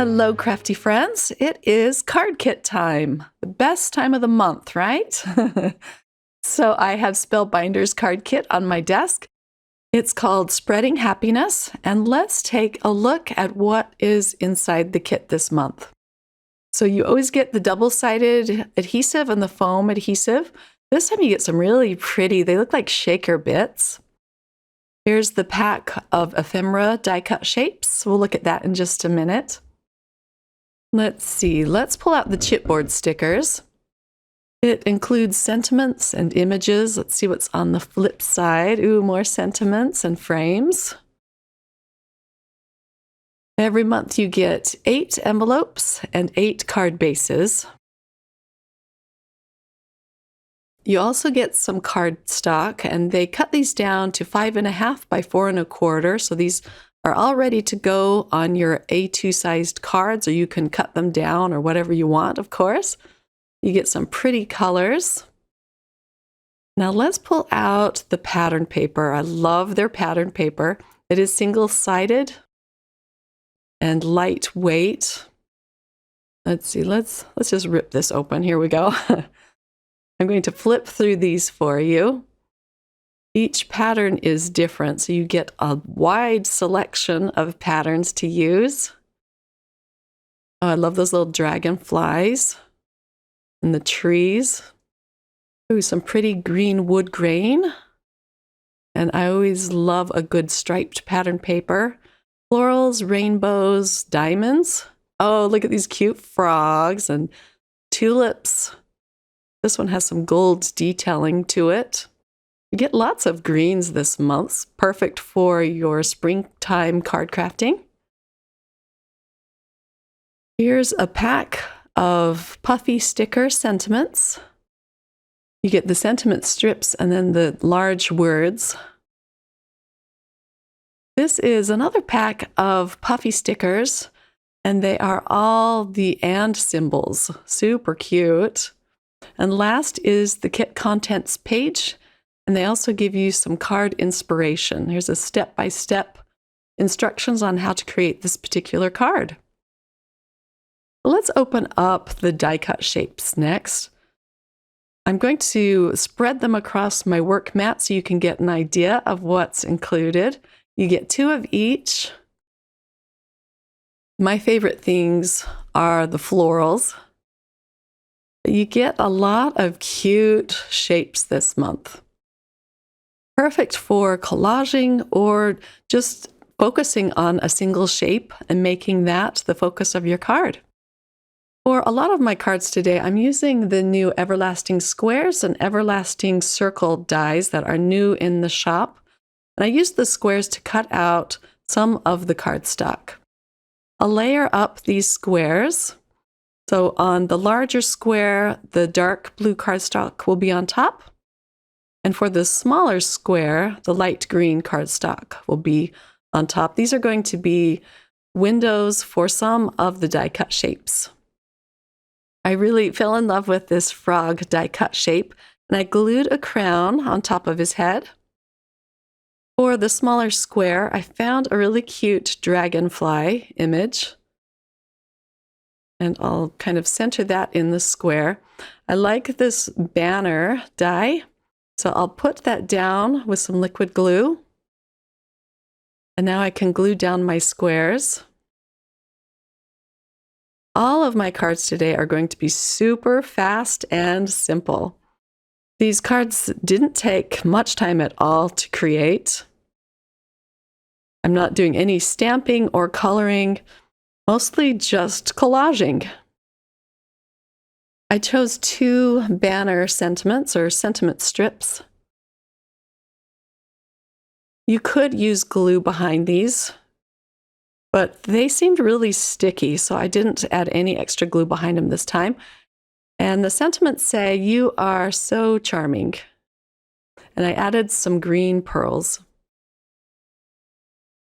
Hello, crafty friends. It is card kit time. The best time of the month, right? So I have Spellbinders card kit on my desk. It's called Spreading Happiness, and let's take a look at what is inside the kit this month. So you always get the double-sided adhesive and the foam adhesive. This time you get some really pretty, they look like shaker bits. Here's the pack of ephemera die-cut shapes. We'll look at that in just a minute. Let's see, let's pull out the chipboard stickers. It includes sentiments and images. Let's see what's on the flip side. Ooh, more sentiments and frames. Every month you get 8 envelopes and 8 card bases. You also get some card stock, and they cut these down to 5.5 by 4.25, so these are all ready to go on your A2 sized cards, or you can cut them down or whatever you want, of course. You get some pretty colors. Now let's pull out the pattern paper. I love their pattern paper. It is single-sided and lightweight. Let's see, let's just rip this open. Here we go. I'm going to flip through these for you. Each pattern is different, so you get a wide selection of patterns to use. Oh, I love those little dragonflies and the trees. Ooh, some pretty green wood grain. And I always love a good striped pattern paper. Florals, rainbows, diamonds. Oh, look at these cute frogs and tulips. This one has some gold detailing to it. You get lots of greens this month, perfect for your springtime card crafting. Here's a pack of puffy sticker sentiments. You get the sentiment strips and then the large words. This is another pack of puffy stickers, and they are all the and symbols. Super cute. And last is the kit contents page. And they also give you some card inspiration. Here's a step-by-step instructions on how to create this particular card. Let's open up the die-cut shapes next. I'm going to spread them across my work mat so you can get an idea of what's included. You get 2 of each. My favorite things are the florals. You get a lot of cute shapes this month. Perfect for collaging or just focusing on a single shape and making that the focus of your card. For a lot of my cards today, I'm using the new Everlasting Squares and Everlasting Circle dies that are new in the shop. And I use the squares to cut out some of the cardstock. I'll layer up these squares. So on the larger square, the dark blue cardstock will be on top. And for the smaller square, the light green cardstock will be on top. These are going to be windows for some of the die-cut shapes. I really fell in love with this frog die-cut shape, and I glued a crown on top of his head. For the smaller square, I found a really cute dragonfly image. And I'll kind of center that in the square. I like this banner die. So I'll put that down with some liquid glue. And now I can glue down my squares. All of my cards today are going to be super fast and simple. These cards didn't take much time at all to create. I'm not doing any stamping or coloring, mostly just collaging. I chose 2 banner sentiments or sentiment strips. You could use glue behind these, but they seemed really sticky, so I didn't add any extra glue behind them this time. And the sentiments say, "You are so charming." And I added some green pearls.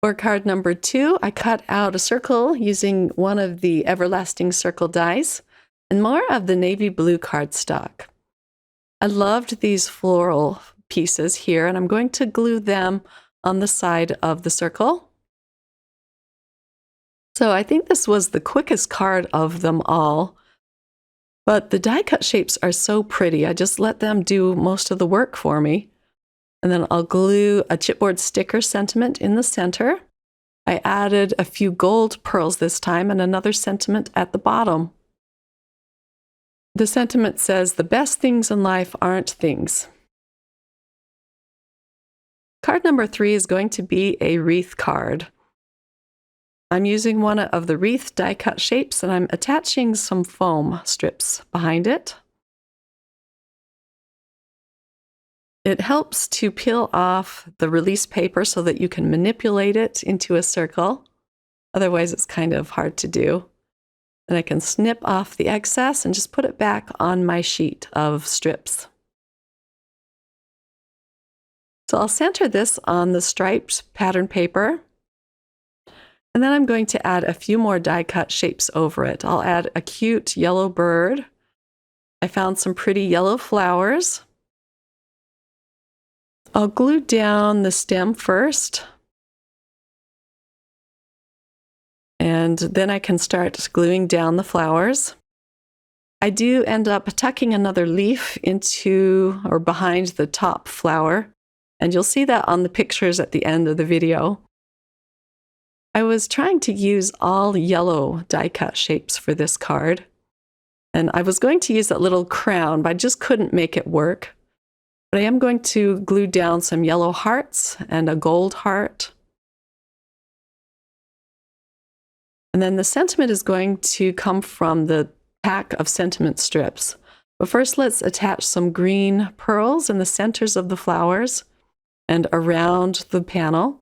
For card number 2, I cut out a circle using one of the Everlasting Circle dies and more of the navy blue cardstock. I loved these floral pieces here, and I'm going to glue them on the side of the circle. So I think this was the quickest card of them all, but the die cut shapes are so pretty. I just let them do most of the work for me. And then I'll glue a chipboard sticker sentiment in the center. I added a few gold pearls this time and another sentiment at the bottom. The sentiment says, "The best things in life aren't things." Card number 3 is going to be a wreath card. I'm using one of the wreath die cut shapes and I'm attaching some foam strips behind it. It helps to peel off the release paper so that you can manipulate it into a circle. Otherwise, it's kind of hard to do. And I can snip off the excess and just put it back on my sheet of strips. So I'll center this on the striped pattern paper. And then I'm going to add a few more die cut shapes over it. I'll add a cute yellow bird. I found some pretty yellow flowers. I'll glue down the stem first. And then I can start gluing down the flowers. I do end up tucking another leaf into or behind the top flower, and you'll see that on the pictures at the end of the video. I was trying to use all yellow die cut shapes for this card, and I was going to use that little crown, but I just couldn't make it work. But I am going to glue down some yellow hearts and a gold heart. And then the sentiment is going to come from the pack of sentiment strips. But first, let's attach some green pearls in the centers of the flowers and around the panel.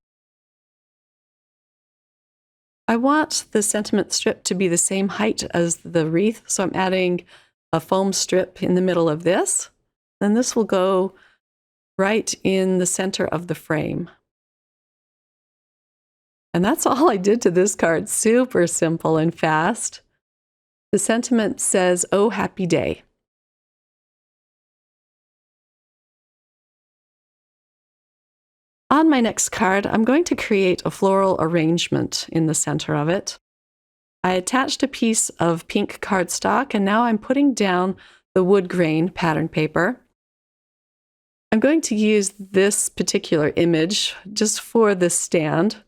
I want the sentiment strip to be the same height as the wreath, so I'm adding a foam strip in the middle of this. Then this will go right in the center of the frame. And that's all I did to this card. Super simple and fast. The sentiment says, "Oh, happy day." On my next card, I'm going to create a floral arrangement in the center of it. I attached a piece of pink cardstock, and now I'm putting down the wood grain pattern paper. I'm going to use this particular image just for this stand.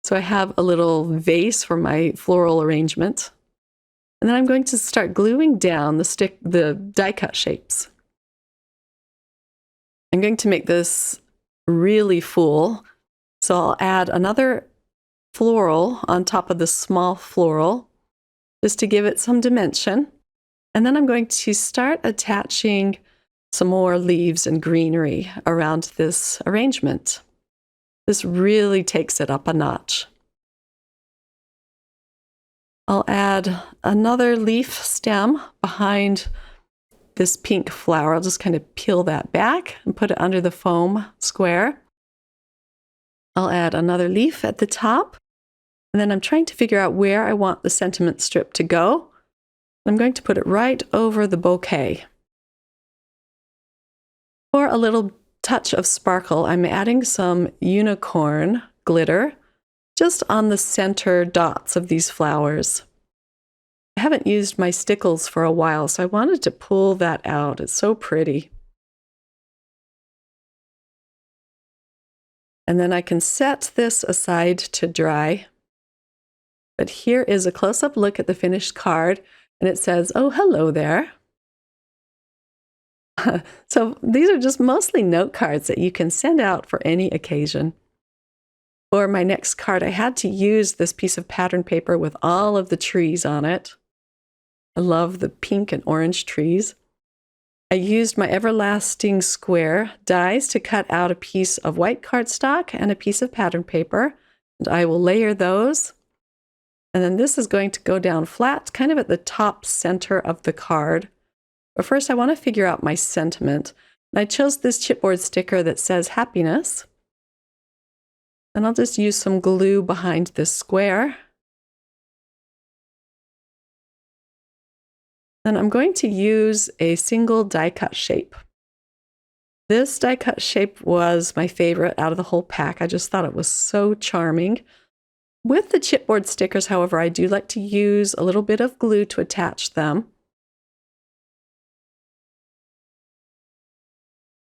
So I have a little vase for my floral arrangement. And then I'm going to start gluing down the die cut shapes. I'm going to make this really full. So I'll add another floral on top of the small floral just to give it some dimension. And then I'm going to start attaching some more leaves and greenery around this arrangement. This really takes it up a notch. I'll add another leaf stem behind this pink flower. I'll just kind of peel that back and put it under the foam square. I'll add another leaf at the top. And then I'm trying to figure out where I want the sentiment strip to go. I'm going to put it right over the bouquet. For a little touch of sparkle, I'm adding some unicorn glitter just on the center dots of these flowers. I haven't used my stickles for a while, so I wanted to pull that out. It's so pretty. And then I can set this aside to dry. But here is a close-up look at the finished card, and it says, "Oh, hello there." So these are just mostly note cards that you can send out for any occasion. For my next card, I had to use this piece of pattern paper with all of the trees on it. I love the pink and orange trees. I used my everlasting square dies to cut out a piece of white cardstock and a piece of pattern paper, and I will layer those. And then this is going to go down flat, kind of at the top center of the card. But first, I want to figure out my sentiment. And I chose this chipboard sticker that says happiness. And I'll just use some glue behind this square. And I'm going to use a single die cut shape. This die cut shape was my favorite out of the whole pack. I just thought it was so charming. With the chipboard stickers, however, I do like to use a little bit of glue to attach them.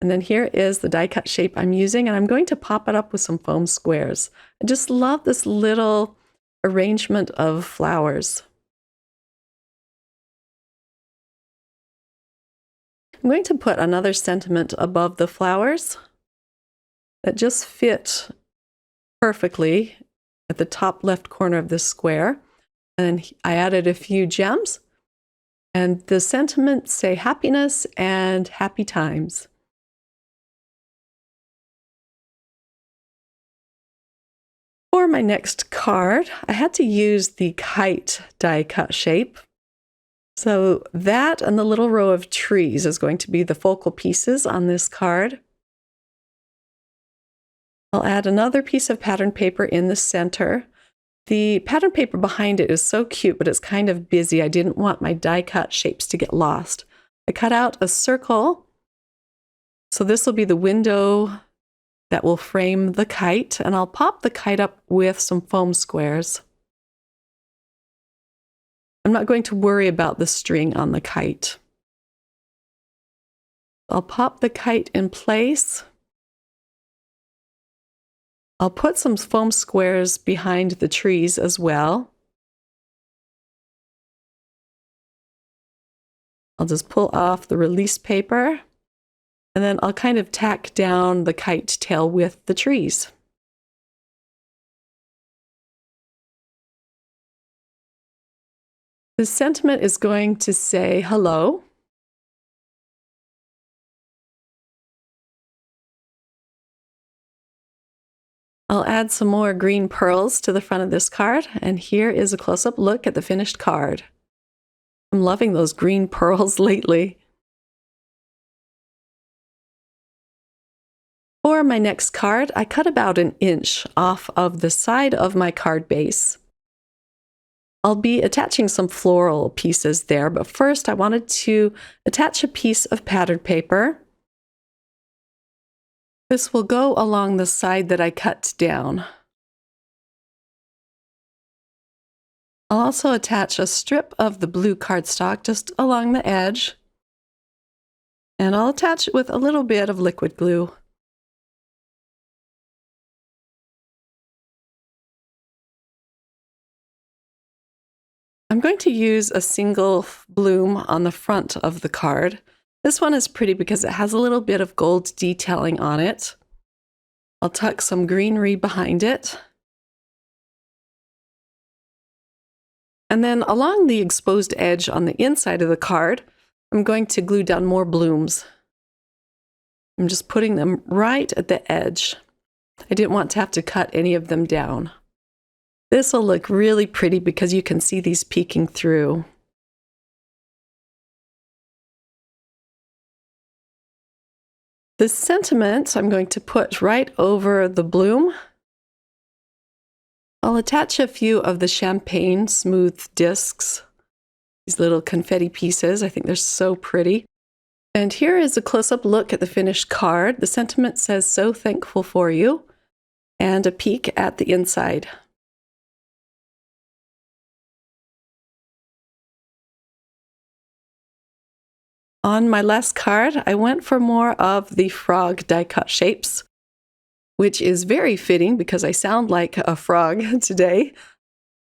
And then here is the die cut shape I'm using, and I'm going to pop it up with some foam squares. I just love this little arrangement of flowers. I'm going to put another sentiment above the flowers that just fit perfectly at the top left corner of this square. And then I added a few gems, and the sentiments say happiness and happy times. For my next card, I had to use the kite die cut shape. So that and the little row of trees is going to be the focal pieces on this card. I'll add another piece of pattern paper in the center. The pattern paper behind it is so cute, but it's kind of busy. I didn't want my die cut shapes to get lost. I cut out a circle. So this will be the window that will frame the kite, and I'll pop the kite up with some foam squares. I'm not going to worry about the string on the kite. I'll pop the kite in place. I'll put some foam squares behind the trees as well. I'll just pull off the release paper, and then I'll kind of tack down the kite tail with the trees. The sentiment is going to say hello. I'll add some more green pearls to the front of this card, and here is a close-up look at the finished card. I'm loving those green pearls lately. For my next card, I cut about 1 inch off of the side of my card base. I'll be attaching some floral pieces there, but first I wanted to attach a piece of pattern paper. This will go along the side that I cut down. I'll also attach a strip of the blue cardstock just along the edge, and I'll attach it with a little bit of liquid glue. I'm going to use a single bloom on the front of the card. This one is pretty because it has a little bit of gold detailing on it. I'll tuck some greenery behind it. And then along the exposed edge on the inside of the card, I'm going to glue down more blooms. I'm just putting them right at the edge. I didn't want to have to cut any of them down. This will look really pretty because you can see these peeking through. The sentiment I'm going to put right over the bloom. I'll attach a few of the champagne smooth discs, these little confetti pieces. I think they're so pretty. And here is a close-up look at the finished card. The sentiment says, "So thankful for you," and a peek at the inside. On my last card, I went for more of the frog die cut shapes, which is very fitting because I sound like a frog today.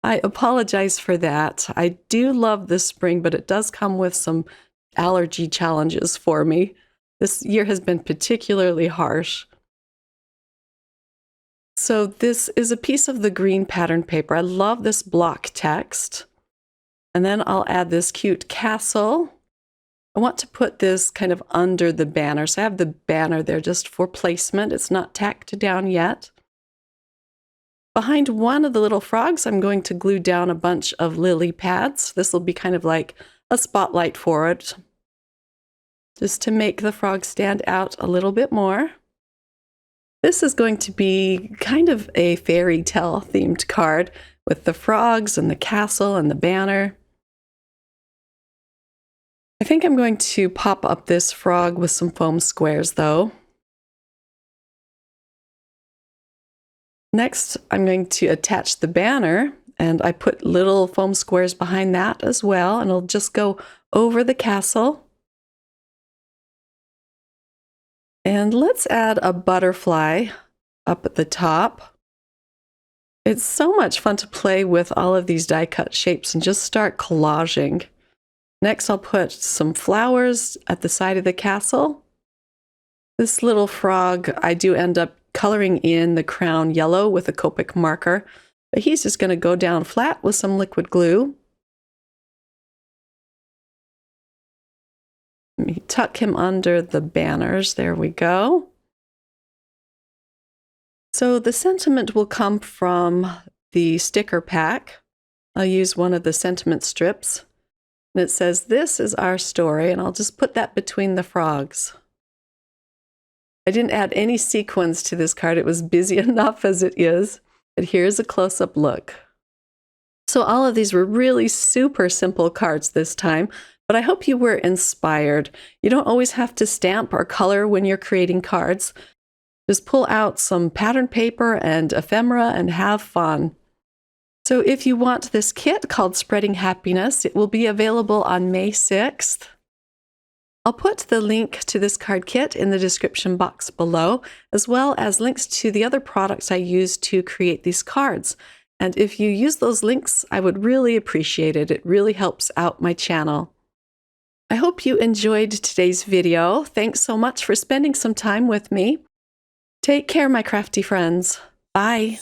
I apologize for that. I do love this spring, but it does come with some allergy challenges for me. This year has been particularly harsh. So this is a piece of the green pattern paper. I love this block text. And then I'll add this cute castle. I want to put this kind of under the banner. So I have the banner there just for placement. It's not tacked down yet. Behind one of the little frogs, I'm going to glue down a bunch of lily pads. This will be kind of like a spotlight for it, just to make the frog stand out a little bit more. This is going to be kind of a fairy tale themed card with the frogs and the castle and the banner. I think I'm going to pop up this frog with some foam squares though. Next, I'm going to attach the banner, and I put little foam squares behind that as well, and it'll just go over the castle. And let's add a butterfly up at the top. It's so much fun to play with all of these die-cut shapes and just start collaging. Next, I'll put some flowers at the side of the castle. This little frog, I do end up coloring in the crown yellow with a Copic marker, but he's just going to go down flat with some liquid glue. Let me tuck him under the banners. There we go. So the sentiment will come from the sticker pack. I'll use one of the sentiment strips. And it says, "This is our story," and I'll just put that between the frogs. I didn't add any sequins to this card. It was busy enough as it is. But here's a close-up look. So all of these were really super simple cards this time, but I hope you were inspired. You don't always have to stamp or color when you're creating cards. Just pull out some pattern paper and ephemera and have fun. So if you want this kit called Spreading Happiness, it will be available on May 6th. I'll put the link to this card kit in the description box below, as well as links to the other products I used to create these cards. And if you use those links, I would really appreciate it. It really helps out my channel. I hope you enjoyed today's video. Thanks so much for spending some time with me. Take care, my crafty friends. Bye.